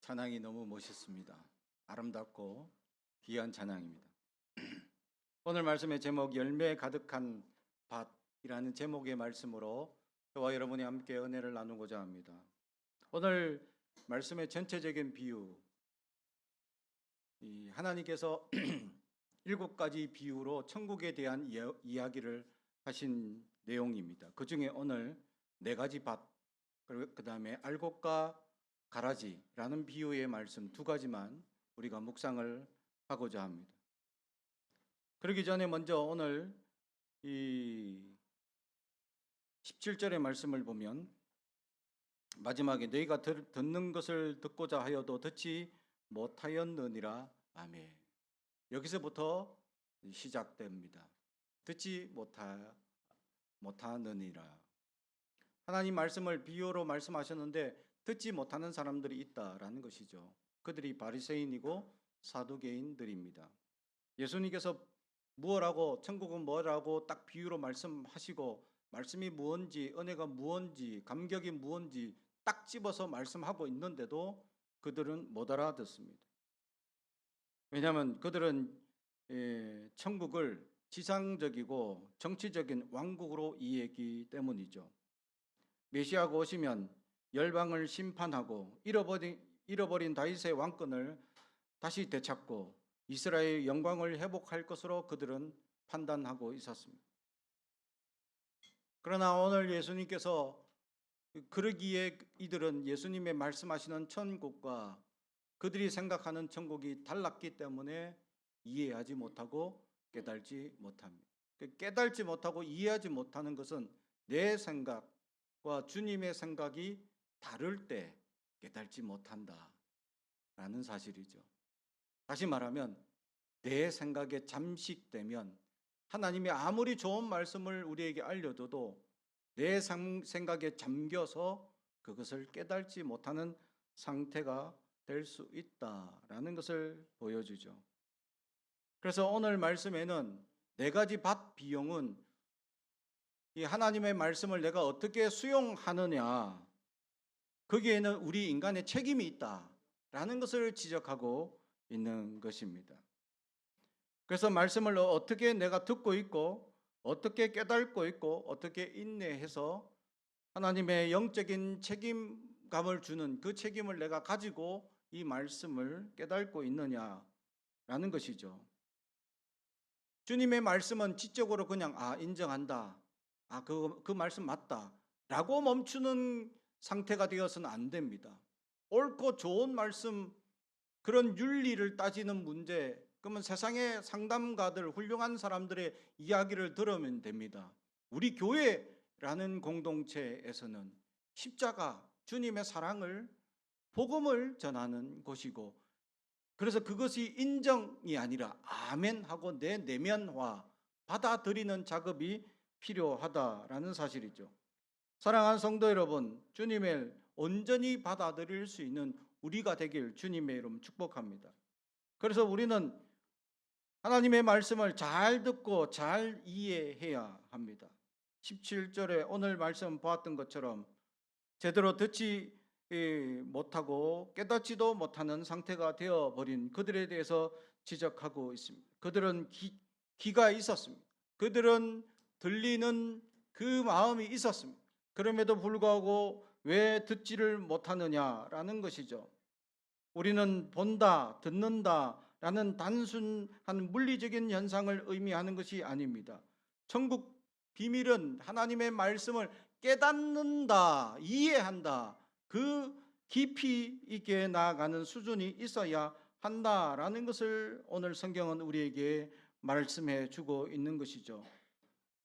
찬양이 너무 멋있습니다. 아름답고 귀한 찬양입니다. 오늘 말씀의 제목 열매 가득한 밭이라는 제목의 말씀으로 저와 여러분이 함께 은혜를 나누고자 합니다. 오늘 말씀의 전체적인 비유, 하나님께서 7가지 비유로 천국에 대한 이야기를 하신 내용입니다. 그 중에 오늘 4가지 밭, 그 다음에 알곡과 가라지라는 비유의 말씀 2가지만 우리가 묵상을 하고자 합니다. 그러기 전에 먼저 오늘 이 17절의 말씀을 보면 마지막에 너희가 듣는 것을 듣고자 하여도 듣지 못하였느니라. 아멘. 여기서부터 시작됩니다. 듣지 못하느니라. 하나님 말씀을 비유로 말씀하셨는데 듣지 못하는 사람들이 있다라는 것이죠. 그들이 바리새인이고 사두개인들입니다. 예수님께서 무엇라고, 천국은 뭐라고 딱 비유로 말씀하시고 말씀이 무엇인지, 은혜가 무엇인지, 감격이 무엇인지 딱 집어서 말씀하고 있는데도 그들은 못 알아듣습니다. 왜냐하면 그들은 천국을 지상적이고 정치적인 왕국으로 이해했기 때문이죠. 메시아가 오시면 열방을 심판하고 잃어버린 다윗의 왕권을 다시 되찾고 이스라엘의 영광을 회복할 것으로 그들은 판단하고 있었습니다. 그러나 오늘 예수님께서 그러기에 이들은 예수님의 말씀하시는 천국과 그들이 생각하는 천국이 달랐기 때문에 이해하지 못하고 깨달지 못합니다. 깨달지 못하고 이해하지 못하는 것은 내 생각과 주님의 생각이 다를 때 깨달지 못한다라는 사실이죠. 다시 말하면 내 생각에 잠식되면 하나님이 아무리 좋은 말씀을 우리에게 알려줘도 내 생각에 잠겨서 그것을 깨달지 못하는 상태가 될 수 있다라는 것을 보여주죠. 그래서 오늘 말씀에는 4가지 밭 비용은 이 하나님의 말씀을 내가 어떻게 수용하느냐, 거기에는 우리 인간의 책임이 있다라는 것을 지적하고 있는 것입니다. 그래서 말씀을 어떻게 내가 듣고 있고 어떻게 깨닫고 있고 어떻게 인내해서 하나님의 영적인 책임감을 주는 그 책임을 내가 가지고 이 말씀을 깨닫고 있느냐라는 것이죠. 주님의 말씀은 지적으로 그냥 인정한다, 그 말씀 맞다 라고 멈추는 상태가 되어서는 안 됩니다. 옳고 좋은 말씀, 그런 윤리를 따지는 문제, 그러면 세상의 상담가들, 훌륭한 사람들의 이야기를 들으면 됩니다. 우리 교회라는 공동체에서는 십자가, 주님의 사랑을, 복음을 전하는 곳이고, 그래서 그것이 인정이 아니라 아멘 하고 내 내면화, 받아들이는 작업이 필요하다라는 사실이죠. 사랑하는 성도 여러분, 주님을 온전히 받아들일 수 있는 우리가 되길 주님의 이름 축복합니다. 그래서 우리는 하나님의 말씀을 잘 듣고 잘 이해해야 합니다. 17절에 오늘 말씀 보았던 것처럼 제대로 듣지 못하고 깨닫지도 못하는 상태가 되어버린 그들에 대해서 지적하고 있습니다. 그들은 귀가 있었습니다. 그들은 들리는 그 마음이 있었습니다. 그럼에도 불구하고 왜 듣지를 못하느냐라는 것이죠. 우리는 본다, 듣는다라는 단순한 물리적인 현상을 의미하는 것이 아닙니다. 천국 비밀은 하나님의 말씀을 깨닫는다, 이해한다, 그 깊이 있게 나아가는 수준이 있어야 한다라는 것을 오늘 성경은 우리에게 말씀해 주고 있는 것이죠.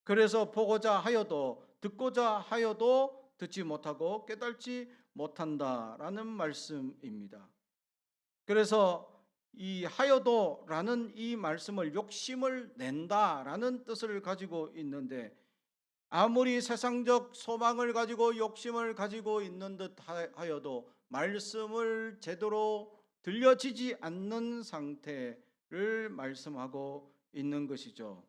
그래서 보고자 하여도, 듣고자 하여도 듣지 못하고 깨닫지 못한다라는 말씀입니다. 그래서 이 하여도라는 이 말씀을 욕심을 낸다라는 뜻을 가지고 있는데, 아무리 세상적 소망을 가지고 욕심을 가지고 있는 듯 하여도 말씀을 제대로 들려지지 않는 상태를 말씀하고 있는 것이죠.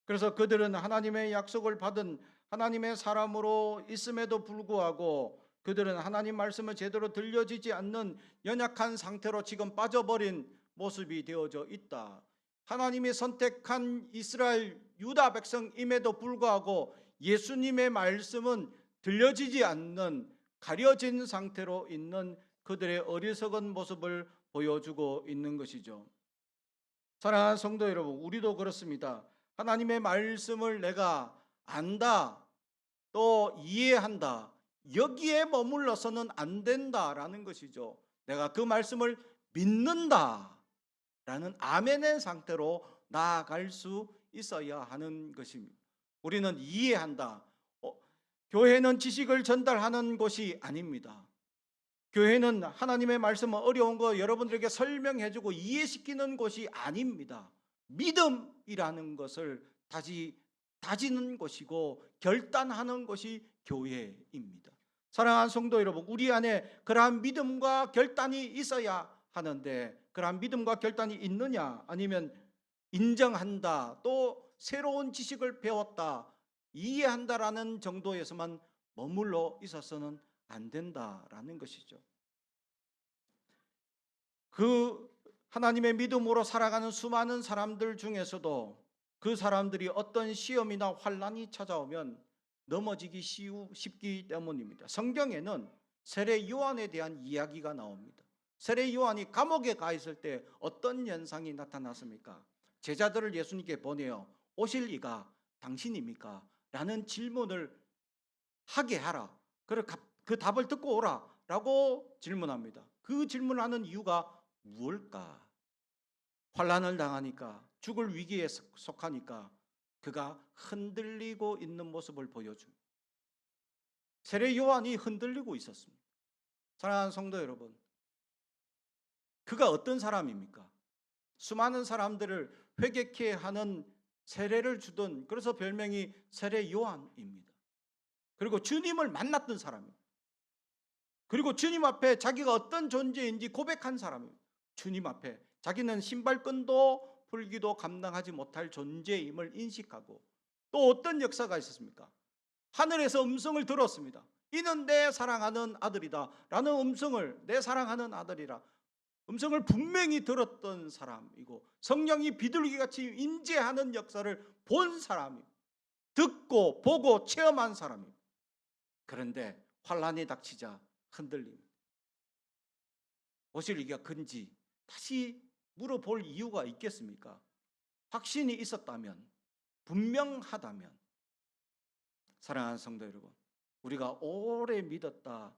그래서 그들은 하나님의 약속을 받은 하나님의 사람으로 있음에도 불구하고 그들은 하나님 말씀을 제대로 들려지지 않는 연약한 상태로 지금 빠져버린 모습이 되어져 있다. 하나님이 선택한 이스라엘 유다 백성임에도 불구하고 예수님의 말씀은 들려지지 않는 가려진 상태로 있는 그들의 어리석은 모습을 보여주고 있는 것이죠. 사랑하는 성도 여러분, 우리도 그렇습니다. 하나님의 말씀을 내가 안다, 또 이해한다, 여기에 머물러서는 안 된다라는 것이죠. 내가 그 말씀을 믿는다라는 아멘의 상태로 나아갈 수 있어야 하는 것입니다. 우리는 이해한다. 교회는 지식을 전달하는 곳이 아닙니다. 교회는 하나님의 말씀은 어려운 거 여러분들에게 설명해주고 이해시키는 곳이 아닙니다. 믿음이라는 것을 다지는 것이고 결단하는 것이 교회입니다. 사랑하는 성도 여러분, 우리 안에 그러한 믿음과 결단이 있어야 하는데, 그러한 믿음과 결단이 있느냐, 아니면 인정한다, 또 새로운 지식을 배웠다, 이해한다라는 정도에서만 머물러 있어서는 안 된다라는 것이죠. 그 하나님의 믿음으로 살아가는 수많은 사람들 중에서도 그 사람들이 어떤 시험이나 환난이 찾아오면 넘어지기 쉽기 때문입니다. 성경에는 세례 요한에 대한 이야기가 나옵니다. 세례 요한이 감옥에 가 있을 때 어떤 현상이 나타났습니까? 제자들을 예수님께 보내어 오실 이가 당신입니까? 라는 질문을 하게 하라. 그 답을 듣고 오라 라고 질문합니다. 그 질문을 하는 이유가 무엇일까? 환난을 당하니까, 죽을 위기에 속하니까 그가 흔들리고 있는 모습을 보여줍니다. 세례 요한이 흔들리고 있었습니다. 사랑하는 성도 여러분, 그가 어떤 사람입니까? 수많은 사람들을 회개케 하는 세례를 주던, 그래서 별명이 세례 요한입니다. 그리고 주님을 만났던 사람입니다. 그리고 주님 앞에 자기가 어떤 존재인지 고백한 사람입니다. 주님 앞에 자기는 신발끈도 풀기도 감당하지 못할 존재임을 인식하고, 또 어떤 역사가 있었습니까? 하늘에서 음성을 들었습니다. 이는 내 사랑하는 아들이다 라는 음성을, 내 사랑하는 아들이라 음성을 분명히 들었던 사람이고, 성령이 비둘기같이 임재하는 역사를 본 사람입니다. 듣고 보고 체험한 사람입니다. 그런데 환난이 닥치자 흔들립니다. 오실 이가 근지 다시 물어볼 이유가 있겠습니까? 확신이 있었다면, 분명하다면. 사랑하는 성도 여러분, 우리가 오래 믿었다,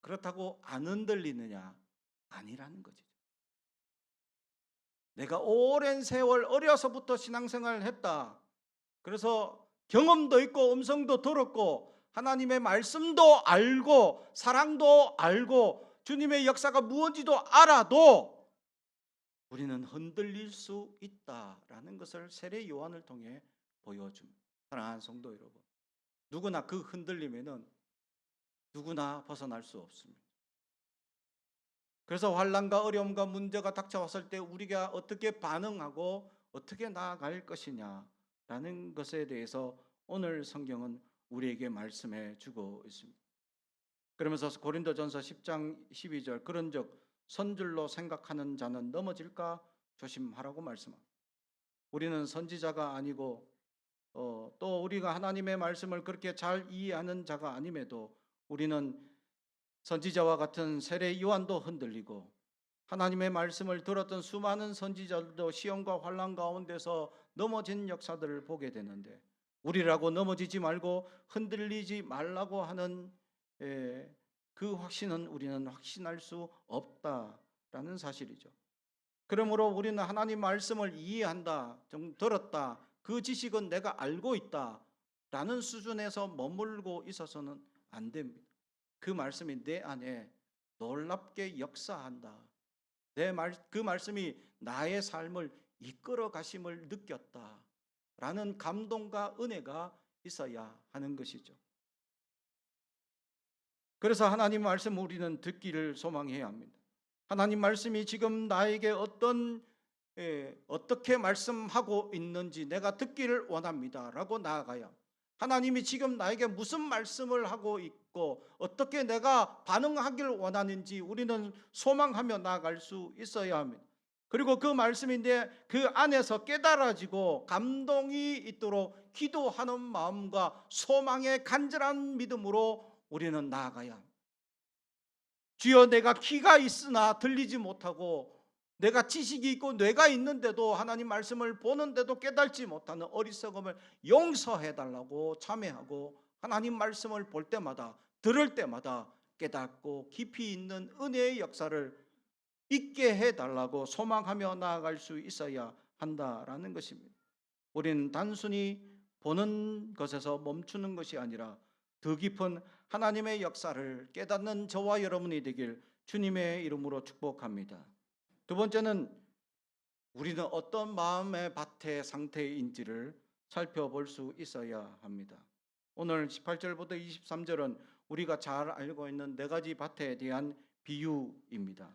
그렇다고 안 흔들리느냐? 아니라는 거죠. 내가 오랜 세월 어려서부터 신앙생활을 했다, 그래서 경험도 있고 음성도 들었고 하나님의 말씀도 알고 사랑도 알고 주님의 역사가 무엇인지도 알아도 우리는 흔들릴 수 있다라는 것을 세례 요한을 통해 보여줍니다. 사랑하는 성도 여러분, 누구나 그 흔들림에는 누구나 벗어날 수 없습니다. 그래서 환난과 어려움과 문제가 닥쳐왔을 때 우리가 어떻게 반응하고 어떻게 나아갈 것이냐라는 것에 대해서 오늘 성경은 우리에게 말씀해 주고 있습니다. 그러면서 고린도전서 10장 12절, 그런즉 선줄로 생각하는 자는 넘어질까 조심하라고 말씀합니다. 우리는 선지자가 아니고 또 우리가 하나님의 말씀을 그렇게 잘 이해하는 자가 아님에도 우리는 선지자와 같은 세례 요한도 흔들리고 하나님의 말씀을 들었던 수많은 선지자들도 시험과 환난 가운데서 넘어진 역사들을 보게 되는데, 우리라고 넘어지지 말고 흔들리지 말라고 하는 그 확신은 우리는 확신할 수 없다라는 사실이죠. 그러므로 우리는 하나님 말씀을 이해한다, 좀 들었다, 그 지식은 내가 알고 있다 라는 수준에서 머물고 있어서는 안 됩니다. 그 말씀이 내 안에 놀랍게 역사한다, 그 말씀이 나의 삶을 이끌어 가심을 느꼈다 라는 감동과 은혜가 있어야 하는 것이죠. 그래서 하나님 말씀 우리는 듣기를 소망해야 합니다. 하나님 말씀이 지금 나에게 어떻게 말씀하고 있는지 내가 듣기를 원합니다 라고 나아가야, 하나님이 지금 나에게 무슨 말씀을 하고 있고 어떻게 내가 반응하길 원하는지 우리는 소망하며 나아갈 수 있어야 합니다. 그리고 그 말씀인데 그 안에서 깨달아지고 감동이 있도록 기도하는 마음과 소망의 간절한 믿음으로 우리는 나아가야 합니다. 주여, 내가 귀가 있으나 들리지 못하고 내가 지식이 있고 뇌가 있는데도 하나님 말씀을 보는데도 깨닫지 못하는 어리석음을 용서해 달라고 참회하고 하나님 말씀을 볼 때마다 들을 때마다 깨닫고 깊이 있는 은혜의 역사를 있게 해달라고 소망하며 나아갈 수 있어야 한다라는 것입니다. 우리는 단순히 보는 것에서 멈추는 것이 아니라 더 깊은 하나님의 역사를 깨닫는 저와 여러분이 되길 주님의 이름으로 축복합니다. 두 번째는 우리는 어떤 마음의 밭의 상태인지를 살펴볼 수 있어야 합니다. 오늘 18절부터 23절은 우리가 잘 알고 있는 네 가지 밭에 대한 비유입니다.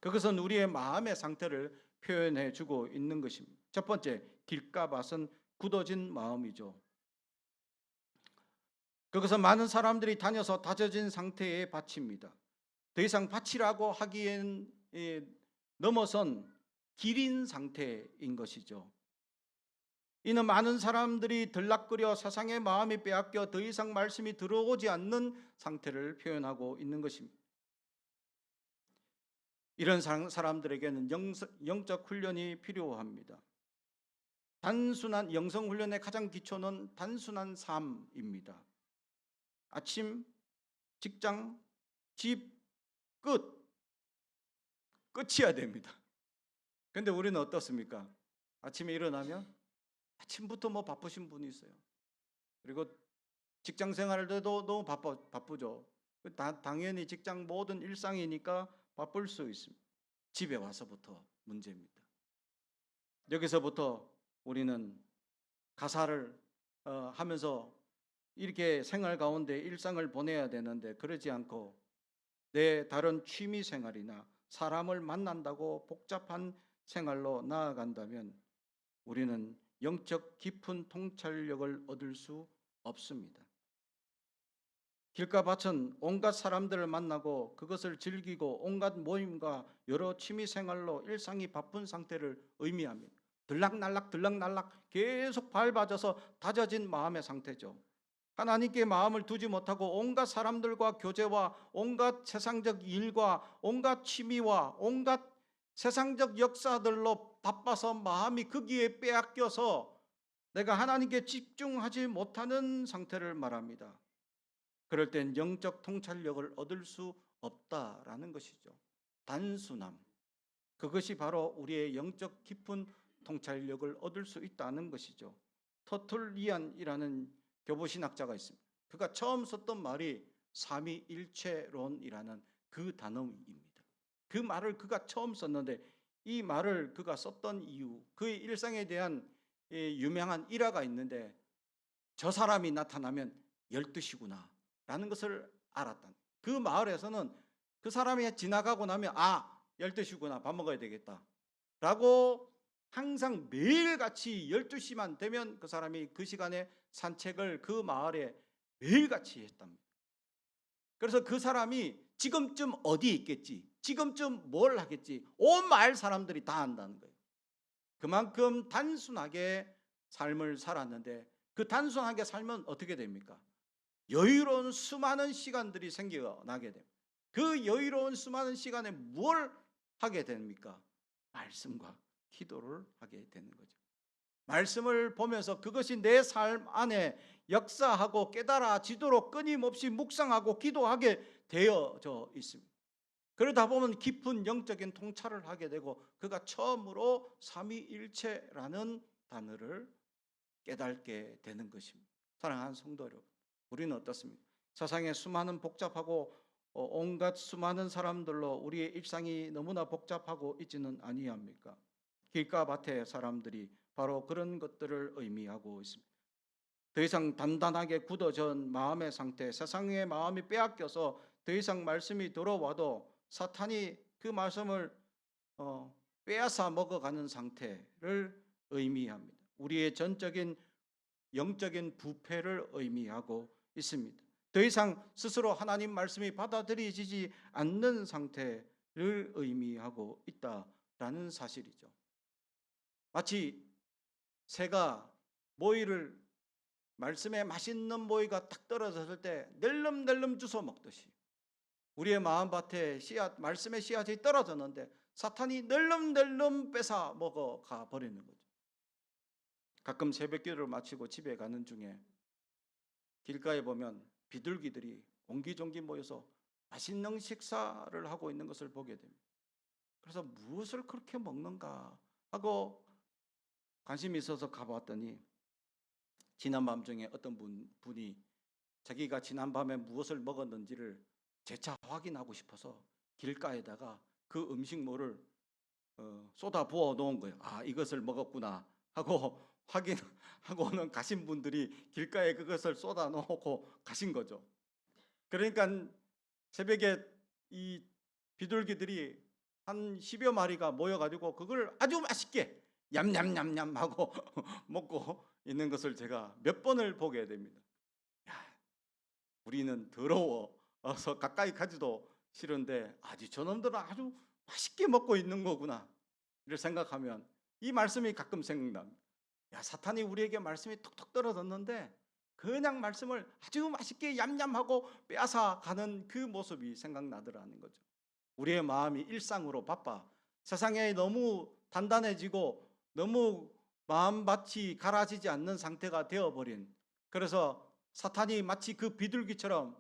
그것은 우리의 마음의 상태를 표현해 주고 있는 것입니다. 첫 번째, 길가밭은 굳어진 마음이죠. 그것은 많은 사람들이 다녀서 다져진 상태의 밭입니다. 더 이상 밭이라고 하기엔 넘어선 길인 상태인 것이죠. 이는 많은 사람들이 들락거려 세상의 마음이 빼앗겨 더 이상 말씀이 들어오지 않는 상태를 표현하고 있는 것입니다. 이런 사람들에게는 영적 훈련이 필요합니다. 단순한 영성 훈련의 가장 기초는 단순한 삶입니다. 아침, 직장, 집, 끝이어야 됩니다. 근데 우리는 어떻습니까? 아침에 일어나면 아침부터 뭐 바쁘신 분이 있어요. 그리고 직장 생활 때도 너무 바쁘죠. 당연히 직장 모든 일상이니까 바쁠 수 있습니다. 집에 와서부터 문제입니다. 여기서부터 우리는 가사를 하면서 이렇게 생활 가운데 일상을 보내야 되는데 그러지 않고 내 다른 취미 생활이나 사람을 만난다고 복잡한 생활로 나아간다면 우리는 영적 깊은 통찰력을 얻을 수 없습니다. 길가밭은 온갖 사람들을 만나고 그것을 즐기고 온갖 모임과 여러 취미 생활로 일상이 바쁜 상태를 의미합니다. 들락날락 계속 밟아져서 다져진 마음의 상태죠. 하나님께 마음을 두지 못하고 온갖 사람들과 교제와 온갖 세상적 일과 온갖 취미와 온갖 세상적 역사들로 바빠서 마음이 거기에 빼앗겨서 내가 하나님께 집중하지 못하는 상태를 말합니다. 그럴 땐 영적 통찰력을 얻을 수 없다라는 것이죠. 단순함, 그것이 바로 우리의 영적 깊은 통찰력을 얻을 수 있다는 것이죠. 터툴리안이라는 교보신학자가 있습니다. 그가 처음 썼던 말이 삼위일체론이라는 그 단어입니다. 그 말을 그가 처음 썼는데 이 말을 그가 썼던 이유, 그의 일상에 대한 유명한 일화가 있는데 저 사람이 나타나면 12시구나 라는 것을 알았다. 그 마을에서는 그 사람이 지나가고 나면 12시구나 밥 먹어야 되겠다 라고 항상 매일같이 12시만 되면 그 사람이 그 시간에 산책을 그 마을에 매일같이 했답니다. 그래서 그 사람이 지금쯤 어디 있겠지, 지금쯤 뭘 하겠지, 온 마을 사람들이 다 안다는 거예요. 그만큼 단순하게 삶을 살았는데 그 단순하게 살면 어떻게 됩니까? 여유로운 수많은 시간들이 생겨나게 됩니다. 그 여유로운 수많은 시간에 뭘 하게 됩니까? 말씀과 기도를 하게 되는 거죠. 말씀을 보면서 그것이 내 삶 안에 역사하고 깨달아지도록 끊임없이 묵상하고 기도하게 되어져 있습니다. 그러다 보면 깊은 영적인 통찰을 하게 되고 그가 처음으로 삼위일체라는 단어를 깨닫게 되는 것입니다. 사랑하는 성도 여러분, 우리는 어떻습니까? 세상에 수많은 복잡하고 온갖 수많은 사람들로 우리의 일상이 너무나 복잡하고 있지는 아니합니까? 길가밭의 사람들이 바로 그런 것들을 의미하고 있습니다. 더 이상 단단하게 굳어진 마음의 상태, 세상의 마음이 빼앗겨서 더 이상 말씀이 들어와도 사탄이 그 말씀을 빼앗아 먹어가는 상태를 의미합니다. 우리의 전적인 영적인 부패를 의미하고 있습니다. 더 이상 스스로 하나님 말씀이 받아들여지지 않는 상태를 의미하고 있다라는 사실이죠. 마치 새가 모이를 말씀에 맛있는 모이가 딱 떨어졌을 때 낼름낼름 주워 먹듯이 우리의 마음밭에 씨앗, 말씀의 씨앗이 떨어졌는데 사탄이 낼름낼름 뺏어 먹어가 버리는 거죠. 가끔 새벽기도를 마치고 집에 가는 중에 길가에 보면 비둘기들이 옹기종기 모여서 맛있는 식사를 하고 있는 것을 보게 됩니다. 그래서 무엇을 그렇게 먹는가 하고 관심이 있어서 가봤더니 지난밤 중에 어떤 분이 자기가 지난밤에 무엇을 먹었는지를 재차 확인하고 싶어서 길가에다가 그 음식물을 쏟아 부어 놓은 거예요. 아, 이것을 먹었구나 하고 확인하고는 가신 분들이 길가에 그것을 쏟아 놓고 가신 거죠. 그러니까 새벽에 이 비둘기들이 한 10여 마리가 모여가지고 그걸 아주 맛있게 얌얌얌얌 하고 먹고 있는 것을 제가 몇 번을 보게 됩니다. 야, 우리는 더러워서 가까이 가지도 싫은데 아주 저놈들은 아주 맛있게 먹고 있는 거구나 이를 생각하면 이 말씀이 가끔 생각납니다. 야, 사탄이 우리에게 말씀이 톡톡 떨어졌는데 그냥 말씀을 아주 맛있게 얌얌하고 빼앗아 가는 그 모습이 생각나더라는 거죠. 우리의 마음이 일상으로 바빠 세상에 너무 단단해지고 너무 마음밭이 갈아지지 않는 상태가 되어버린, 그래서 사탄이 마치 그 비둘기처럼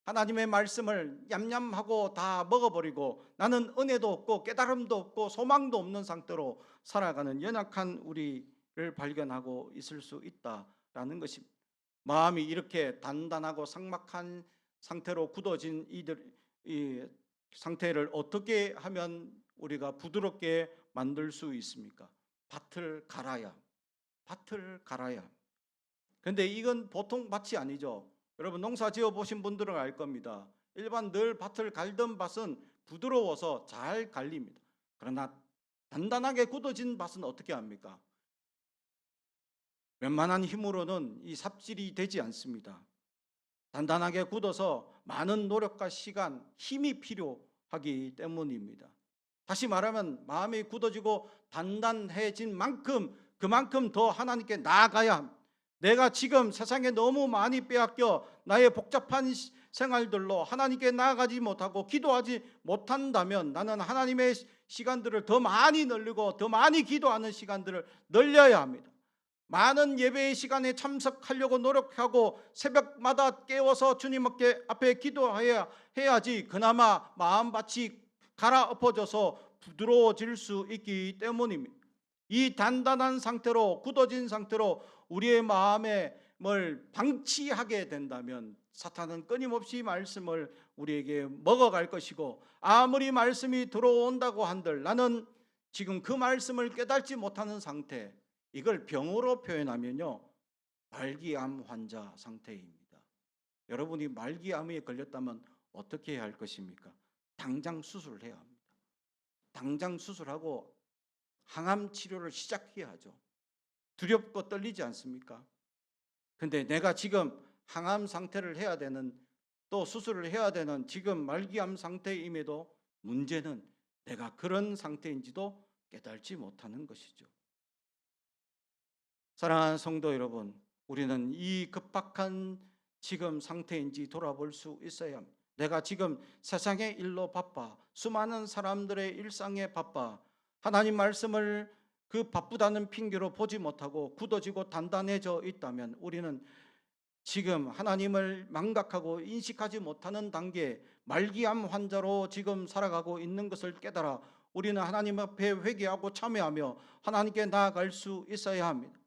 하나님의 말씀을 얌얌하고 다 먹어버리고 나는 은혜도 없고 깨달음도 없고 소망도 없는 상태로 살아가는 연약한 우리를 발견하고 있을 수 있다라는 것입니다. 마음이 이렇게 단단하고 삭막한 상태로 굳어진 이 상태를 어떻게 하면 우리가 부드럽게 만들 수 있습니까? 밭을 갈아야. 그런데 이건 보통 밭이 아니죠. 여러분 농사 지어 보신 분들은 알 겁니다. 일반 늘 밭을 갈던 밭은 부드러워서 잘 갈립니다. 그러나 단단하게 굳어진 밭은 어떻게 합니까? 웬만한 힘으로는 이 삽질이 되지 않습니다. 단단하게 굳어서 많은 노력과 시간, 힘이 필요하기 때문입니다. 다시 말하면 마음이 굳어지고 단단해진 만큼 그만큼 더 하나님께 나아가야 합니다. 내가 지금 세상에 너무 많이 빼앗겨 나의 복잡한 생활들로 하나님께 나아가지 못하고 기도하지 못한다면 나는 하나님의 시간들을 더 많이 늘리고 더 많이 기도하는 시간들을 늘려야 합니다. 많은 예배의 시간에 참석하려고 노력하고 새벽마다 깨워서 주님 앞에 기도해야지 그나마 마음밭이 갈아엎어져서 부드러워질 수 있기 때문입니다. 이 단단한 상태로 굳어진 상태로 우리의 마음을 방치하게 된다면 사탄은 끊임없이 말씀을 우리에게 먹어갈 것이고 아무리 말씀이 들어온다고 한들 나는 지금 그 말씀을 깨닫지 못하는 상태, 이걸 병으로 표현하면요 말기암 환자 상태입니다. 여러분이 말기암에 걸렸다면 어떻게 해야 할 것입니까? 당장 수술을 해야 합니다. 당장 수술하고 항암 치료를 시작해야 하죠. 두렵고 떨리지 않습니까? 근데 내가 지금 항암 상태를 해야 되는, 또 수술을 해야 되는 지금 말기암 상태임에도 문제는 내가 그런 상태인지도 깨달지 못하는 것이죠. 사랑하는 성도 여러분, 우리는 이 급박한 지금 상태인지 돌아볼 수 있어야 합니다. 내가 지금 세상의 일로 바빠, 수많은 사람들의 일상에 바빠 하나님 말씀을 그 바쁘다는 핑계로 보지 못하고 굳어지고 단단해져 있다면 우리는 지금 하나님을 망각하고 인식하지 못하는 단계, 말기암 환자로 지금 살아가고 있는 것을 깨달아 우리는 하나님 앞에 회개하고 참회하며 하나님께 나아갈 수 있어야 합니다.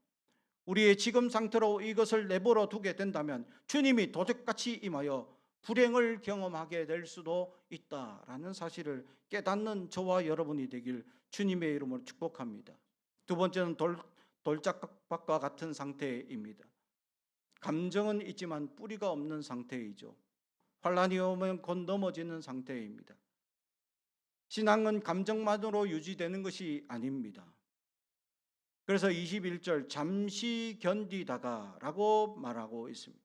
우리의 지금 상태로 이것을 내버려 두게 된다면 주님이 도적같이 임하여 불행을 경험하게 될 수도 있다라는 사실을 깨닫는 저와 여러분이 되길 주님의 이름으로 축복합니다. 두 번째는 돌짝밭과 같은 상태입니다. 감정은 있지만 뿌리가 없는 상태이죠. 환란이 오면 곧 넘어지는 상태입니다. 신앙은 감정만으로 유지되는 것이 아닙니다. 그래서 21절 잠시 견디다가라고 말하고 있습니다.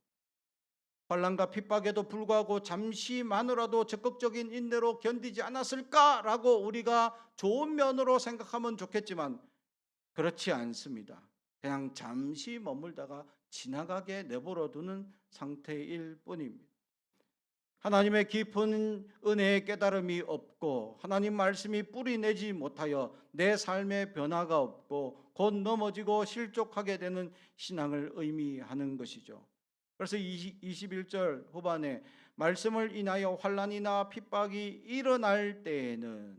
환난과 핍박에도 불구하고 잠시만이라도 적극적인 인내로 견디지 않았을까라고 우리가 좋은 면으로 생각하면 좋겠지만 그렇지 않습니다. 그냥 잠시 머물다가 지나가게 내버려 두는 상태일 뿐입니다. 하나님의 깊은 은혜의 깨달음이 없고 하나님 말씀이 뿌리내지 못하여 내 삶의 변화가 없고 곧 넘어지고 실족하게 되는 신앙을 의미하는 것이죠. 그래서 21절 후반에 말씀을 인하여 환난이나 핍박이 일어날 때에는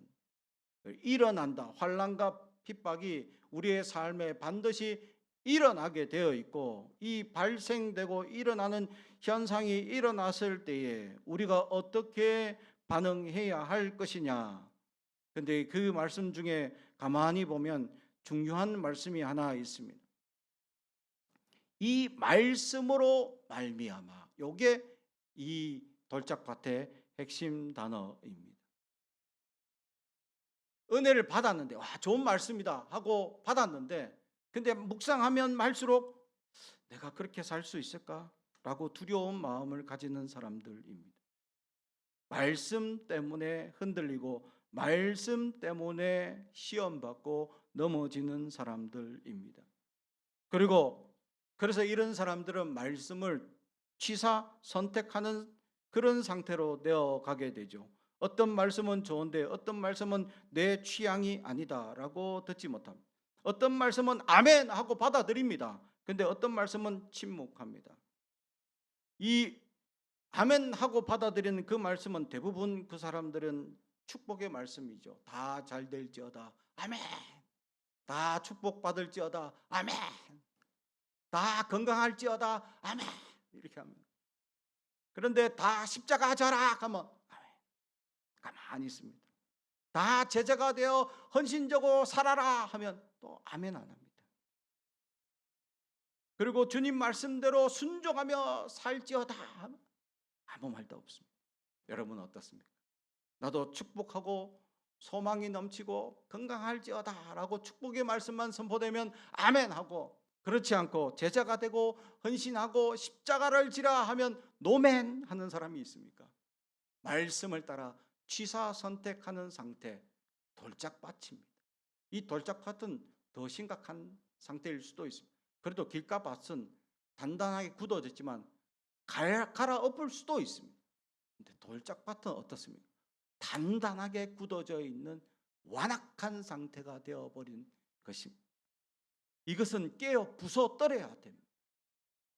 일어난다. 환난과 핍박이 우리의 삶에 반드시 일어나게 되어 있고 이 발생되고 일어나는 현상이 일어났을 때에 우리가 어떻게 반응해야 할 것이냐. 근데 그 말씀 중에 가만히 보면 중요한 말씀이 하나 있습니다. 이 말씀으로 말미암아. 요게 이 돌짝밭의 핵심 단어입니다. 은혜를 받았는데 와 좋은 말씀이다 하고 받았는데 근데 묵상하면 할수록 내가 그렇게 살 수 있을까? 라고 두려운 마음을 가지는 사람들입니다. 말씀 때문에 흔들리고 말씀 때문에 시험받고 넘어지는 사람들입니다. 그리고 그래서 이런 사람들은 말씀을 취사 선택하는 그런 상태로 되어가게 되죠. 어떤 말씀은 좋은데 어떤 말씀은 내 취향이 아니다라고 듣지 못합니다. 어떤 말씀은 아멘 하고 받아들입니다. 근데 어떤 말씀은 침묵합니다. 이 아멘 하고 받아들이는 그 말씀은 대부분 그 사람들은 축복의 말씀이죠. 다 잘 될지어다 아멘. 다 축복받을지어다 아멘. 다 건강할지어다 아멘. 이렇게 합니다. 그런데 다 십자가 져라 하면 아멘. 가만히 있습니다. 다 제자가 되어 헌신적으로 살아라 하면 또 아멘 안 합니다. 그리고 주님 말씀대로 순종하며 살지어다 하면 아무 말도 없습니다. 여러분 어떻습니까? 나도 축복하고 소망이 넘치고 건강할지어다 라고 축복의 말씀만 선포되면 아멘 하고 그렇지 않고 제자가 되고 헌신하고 십자가를 지라 하면 노멘 하는 사람이 있습니까? 말씀을 따라 취사 선택하는 상태 돌짝밭입니다. 이 돌짝밭은 더 심각한 상태일 수도 있습니다. 그래도 길가밭은 단단하게 굳어졌지만 갈아엎을 수도 있습니다. 근데 돌짝밭은 어떻습니까? 단단하게 굳어져 있는 완악한 상태가 되어버린 것입니다. 이것은 깨어 부서뜨려야 됩니다.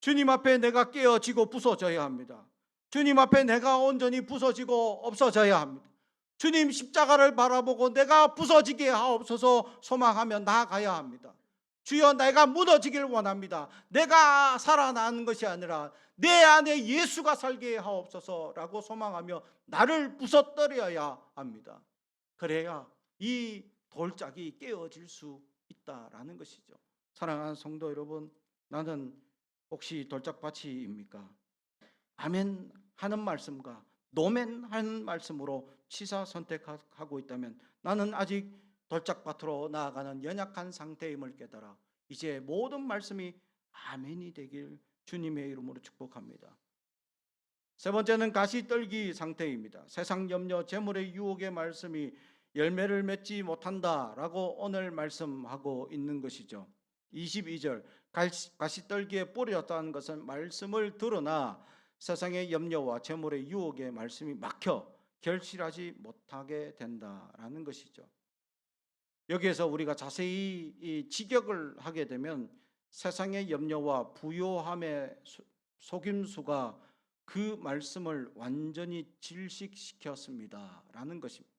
주님 앞에 내가 깨어지고 부서져야 합니다. 주님 앞에 내가 온전히 부서지고 없어져야 합니다. 주님 십자가를 바라보고 내가 부서지게 하옵소서 소망하며 나아가야 합니다. 주여 내가 무너지길 원합니다. 내가 살아나는 것이 아니라 내 안에 예수가 살게 하옵소서라고 소망하며 나를 부서뜨려야 합니다. 그래야 이 돌짝이 깨어질 수 있다라는 것이죠. 사랑하는 성도 여러분, 나는 혹시 돌짝밭이입니까? 아멘 하는 말씀과 노멘 하는 말씀으로 취사 선택하고 있다면 나는 아직 돌짝밭으로 나아가는 연약한 상태임을 깨달아 이제 모든 말씀이 아멘이 되길 주님의 이름으로 축복합니다. 세 번째는 가시떨기 상태입니다. 세상 염려, 재물의 유혹의 말씀이 열매를 맺지 못한다라고 오늘 말씀하고 있는 것이죠. 22절 가시떨기에 뿌렸다는 것은 말씀을 들으나 세상의 염려와 재물의 유혹의 말씀이 막혀 결실하지 못하게 된다라는 것이죠. 여기에서 우리가 자세히 이 직역을 하게 되면 세상의 염려와 부요함의 속임수가 그 말씀을 완전히 질식시켰습니다 라는 것입니다.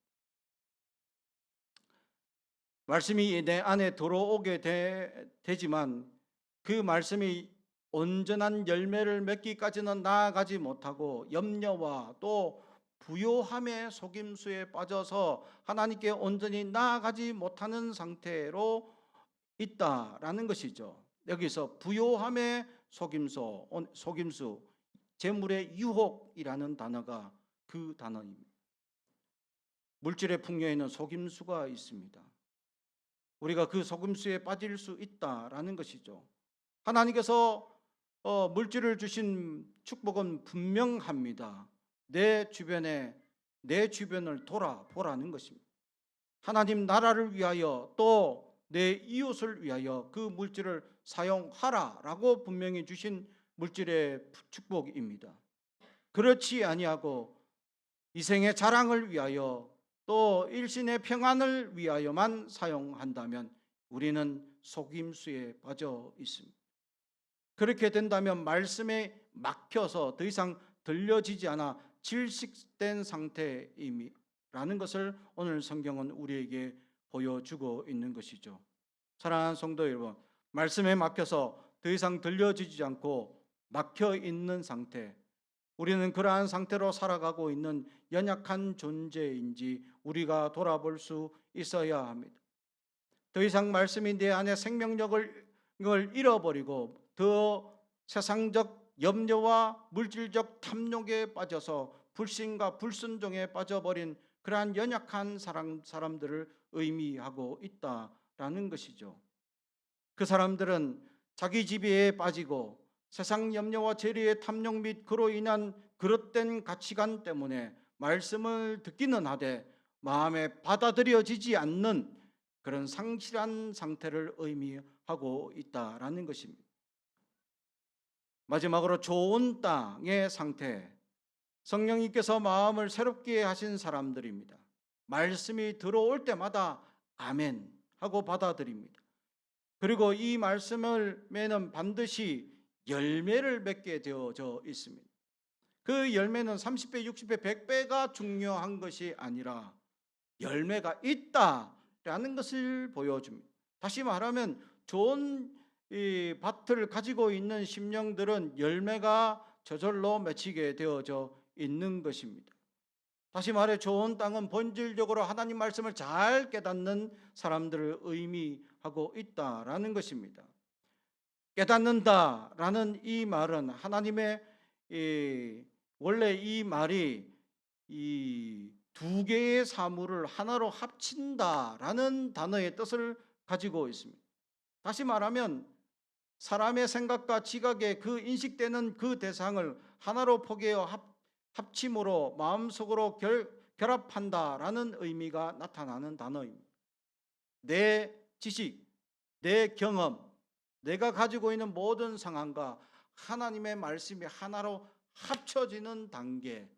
말씀이 내 안에 들어오게 되지만 그 말씀이 온전한 열매를 맺기까지는 나아가지 못하고 염려와 또 부요함의 속임수에 빠져서 하나님께 온전히 나아가지 못하는 상태로 있다라는 것이죠. 여기서 부요함의 속임수, 재물의 유혹이라는 단어가 그 단어입니다. 물질의 풍요에는 속임수가 있습니다. 우리가 그 속임수에 빠질 수 있다라는 것이죠. 하나님께서 물질을 주신 축복은 분명합니다. 내 주변을 돌아보라는 것입니다. 하나님 나라를 위하여 또 내 이웃을 위하여 그 물질을 사용하라라고 분명히 주신 물질의 축복입니다. 그렇지 아니하고 이생의 자랑을 위하여 또 일신의 평안을 위하여만 사용한다면 우리는 속임수에 빠져 있습니다. 그렇게 된다면 말씀에 막혀서 더 이상 들려지지 않아 질식된 상태임이라는 것을 오늘 성경은 우리에게 보여주고 있는 것이죠. 사랑하는 성도 여러분, 말씀에 막혀서 더 이상 들려지지 않고 막혀 있는 상태, 우리는 그러한 상태로 살아가고 있는 연약한 존재인지 우리가 돌아볼 수 있어야 합니다. 더 이상 말씀이 내 안에 생명력을 잃어버리고 더 세상적 염려와 물질적 탐욕에 빠져서 불신과 불순종에 빠져버린 그러한 연약한 사람들을 의미하고 있다라는 것이죠. 그 사람들은 자기 지배에 빠지고 세상 염려와 재리의 탐욕 및 그로 인한 그릇된 가치관 때문에 말씀을 듣기는 하되 마음에 받아들여지지 않는 그런 상실한 상태를 의미하고 있다라는 것입니다. 마지막으로 좋은 땅의 상태, 성령님께서 마음을 새롭게 하신 사람들입니다. 말씀이 들어올 때마다 아멘 하고 받아들입니다. 그리고 이 말씀을 매는 반드시 열매를 맺게 되어져 있습니다. 그 열매는 30배, 60배, 100배가 중요한 것이 아니라 열매가 있다라는 것을 보여줍니다. 다시 말하면 좋은 이 밭을 가지고 있는 심령들은 열매가 저절로 맺히게 되어져 있는 것입니다. 다시 말해 좋은 땅은 본질적으로 하나님 말씀을 잘 깨닫는 사람들을 의미하고 있다라는 것입니다. 깨닫는다라는 이 말은 하나님의 원래 이 말이 이 두 개의 사물을 하나로 합친다라는 단어의 뜻을 가지고 있습니다. 다시 말하면 사람의 생각과 지각에 그 인식되는 그 대상을 하나로 포개어 합침으로 마음속으로 결합한다라는 의미가 나타나는 단어입니다. 내 지식, 내 경험, 내가 가지고 있는 모든 상황과 하나님의 말씀이 하나로 합쳐지는 단계,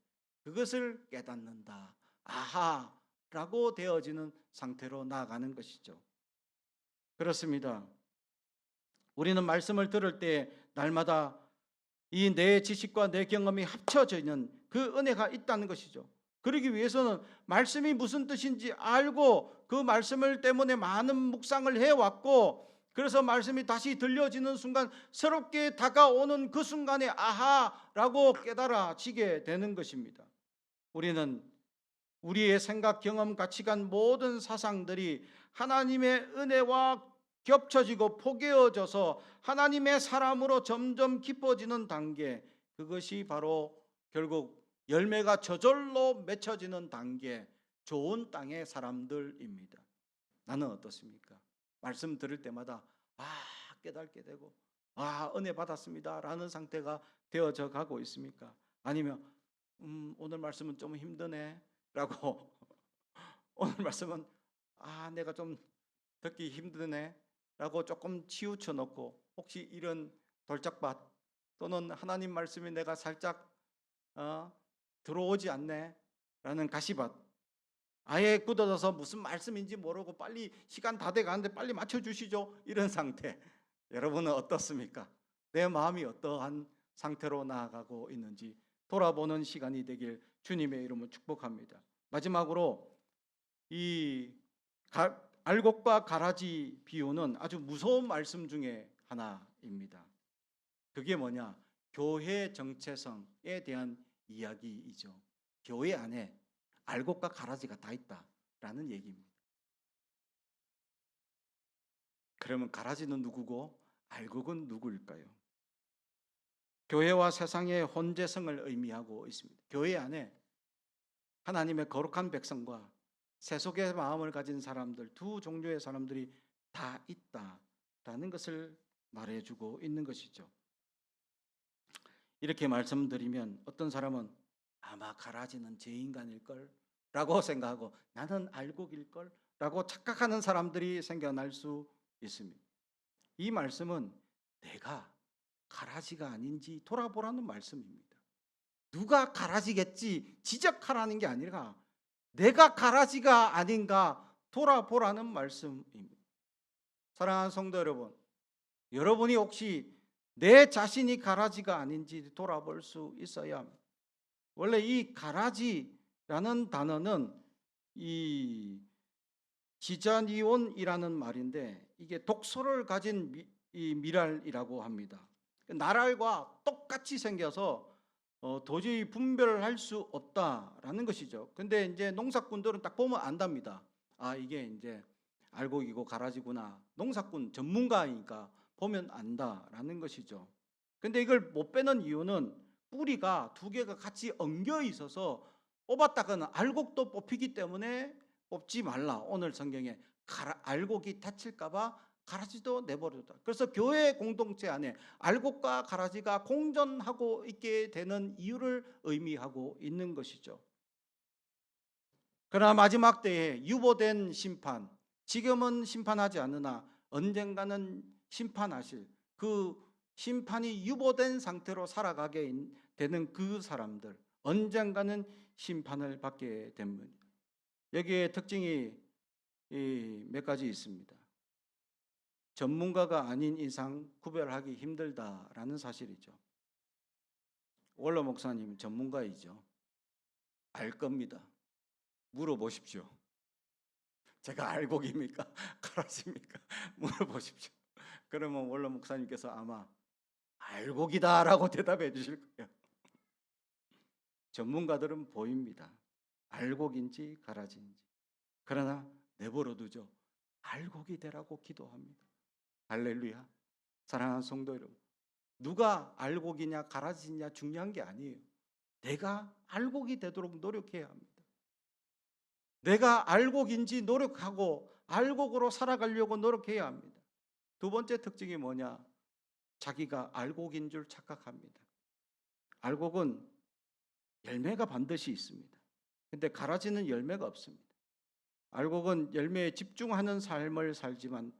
그것을 깨닫는다. 아하라고 되어지는 상태로 나아가는 것이죠. 그렇습니다. 우리는 말씀을 들을 때 날마다 이 내 지식과 내 경험이 합쳐지는 그 은혜가 있다는 것이죠. 그러기 위해서는 말씀이 무슨 뜻인지 알고 그 말씀을 때문에 많은 묵상을 해왔고, 그래서 말씀이 다시 들려지는 순간 새롭게 다가오는 그 순간에 아하라고 깨달아지게 되는 것입니다. 우리는 우리의 생각, 경험, 가치관, 모든 사상들이 하나님의 은혜와 겹쳐지고 포개어져서 하나님의 사람으로 점점 깊어지는 단계, 그것이 바로 결국 열매가 저절로 맺혀지는 단계, 좋은 땅의 사람들입니다. 나는 어떻습니까? 말씀 들을 때마다 깨닫게 되고 은혜 받았습니다 라는 상태가 되어져 가고 있습니까? 아니면 오늘 말씀은 좀 힘드네 라고 오늘 말씀은 내가 좀 듣기 힘드네 라고 조금 치우쳐 놓고, 혹시 이런 돌짝밭 또는 하나님 말씀이 내가 살짝 들어오지 않네 라는 가시밭, 아예 굳어져서 무슨 말씀인지 모르고 빨리 시간 다 돼가는데 빨리 맞춰주시죠, 이런 상태, 여러분은 어떻습니까? 내 마음이 어떠한 상태로 나아가고 있는지 돌아보는 시간이 되길 주님의 이름으로 축복합니다. 마지막으로 이 알곡과 가라지 비유는 아주 무서운 말씀 중에 하나입니다. 그게 뭐냐? 교회 정체성에 대한 이야기이죠. 교회 안에 알곡과 가라지가 다 있다라는 얘기입니다. 그러면 가라지는 누구고 알곡은 누구일까요? 교회와 세상의 혼재성을 의미하고 있습니다. 교회 안에 하나님의 거룩한 백성과 세속의 마음을 가진 사람들, 두 종류의 사람들이 다 있다라는 것을 말해주고 있는 것이죠. 이렇게 말씀드리면 어떤 사람은 아마 가라지는 제 인간일걸 라고 생각하고 나는 알곡일걸 라고 착각하는 사람들이 생겨날 수 있습니다. 이 말씀은 내가 가라지가 아닌지 돌아보라는 말씀입니다. 누가 가라지겠지 지적하라는 게 아니라 내가 가라지가 아닌가 돌아보라는 말씀입니다. 사랑하는 성도 여러분, 여러분이 혹시 내 자신이 가라지가 아닌지 돌아볼 수 있어야 합니다. 원래 이 가라지라는 단어는 이 지자니온이라는 말인데 이게 독소를 가진 이 미랄이라고 합니다. 나랄과 똑같이 생겨서 도저히 분별을 할 수 없다라는 것이죠. 근데 이제 농사꾼들은 딱 보면 안답니다. 아, 이게 이제 알곡이고 가라지구나. 농사꾼 전문가이니까 보면 안다라는 것이죠. 근데 이걸 못 빼는 이유는 뿌리가 두 개가 같이 엉겨 있어서 뽑았다가는 알곡도 뽑히기 때문에 뽑지 말라. 오늘 성경에 알곡이 다칠까봐 가라지도 내버려둬. 그래서 교회 공동체 안에 알곡과 가라지가 공존하고 있게 되는 이유를 의미하고 있는 것이죠. 그러나 마지막 때에 유보된 심판, 지금은 심판하지 않으나 언젠가는 심판하실 그 심판이 유보된 상태로 살아가게 되는 그 사람들, 언젠가는 심판을 받게 됩니다. 여기에 특징이 몇 가지 있습니다. 전문가가 아닌 이상 구별하기 힘들다라는 사실이죠. 원로 목사님 전문가이죠. 알 겁니다. 물어보십시오. 제가 알곡입니까? 가라지입니까? 물어보십시오. 그러면 원로 목사님께서 아마 알곡이다라고 대답해 주실 거예요. 전문가들은 보입니다. 알곡인지 가라지인지. 그러나 내버려 두죠. 알곡이 되라고 기도합니다. 할렐루야. 사랑하는 성도 여러분, 누가 알곡이냐 가라지냐 중요한 게 아니에요. 내가 알곡이 되도록 노력해야 합니다. 내가 알곡인지 노력하고 알곡으로 살아가려고 노력해야 합니다. 두 번째 특징이 뭐냐? 자기가 알곡인 줄 착각합니다. 알곡은 열매가 반드시 있습니다. 근데 가라지는 열매가 없습니다. 알곡은 열매에 집중하는 삶을 살지만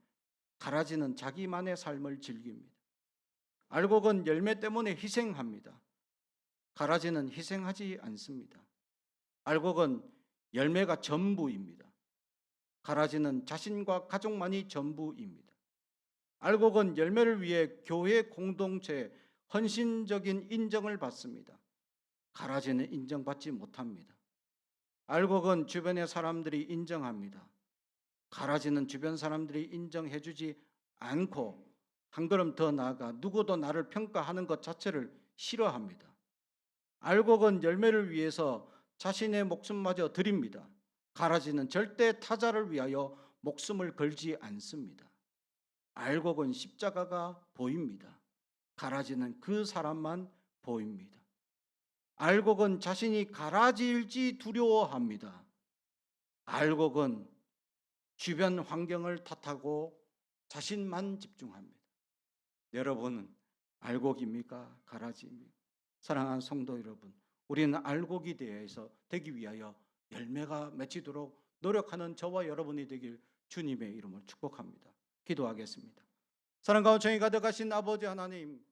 가라지는 자기만의 삶을 즐깁니다. 알곡은 열매 때문에 희생합니다. 가라지는 희생하지 않습니다. 알곡은 열매가 전부입니다. 가라지는 자신과 가족만이 전부입니다. 알곡은 열매를 위해 교회 공동체에 헌신적인 인정을 받습니다. 가라지는 인정받지 못합니다. 알곡은 주변의 사람들이 인정합니다. 가라지는 주변 사람들이 인정해주지 않고 한 걸음 더 나아가 누구도 나를 평가하는 것 자체를 싫어합니다. 알곡은 열매를 위해서 자신의 목숨마저 드립니다. 가라지는 절대 타자를 위하여 목숨을 걸지 않습니다. 알곡은 십자가가 보입니다. 가라지는 그 사람만 보입니다. 알곡은 자신이 가라지일지 두려워합니다. 알곡은 주변 환경을 탓하고 자신만 집중합니다. 여러분은 알곡입니까? 가라지입니까? 사랑하는 성도 여러분, 우리는 알곡이 되기 위하여 열매가 맺히도록 노력하는 저와 여러분이 되길 주님의 이름으로 축복합니다. 기도하겠습니다. 사랑과 정이 가득하신 아버지 하나님,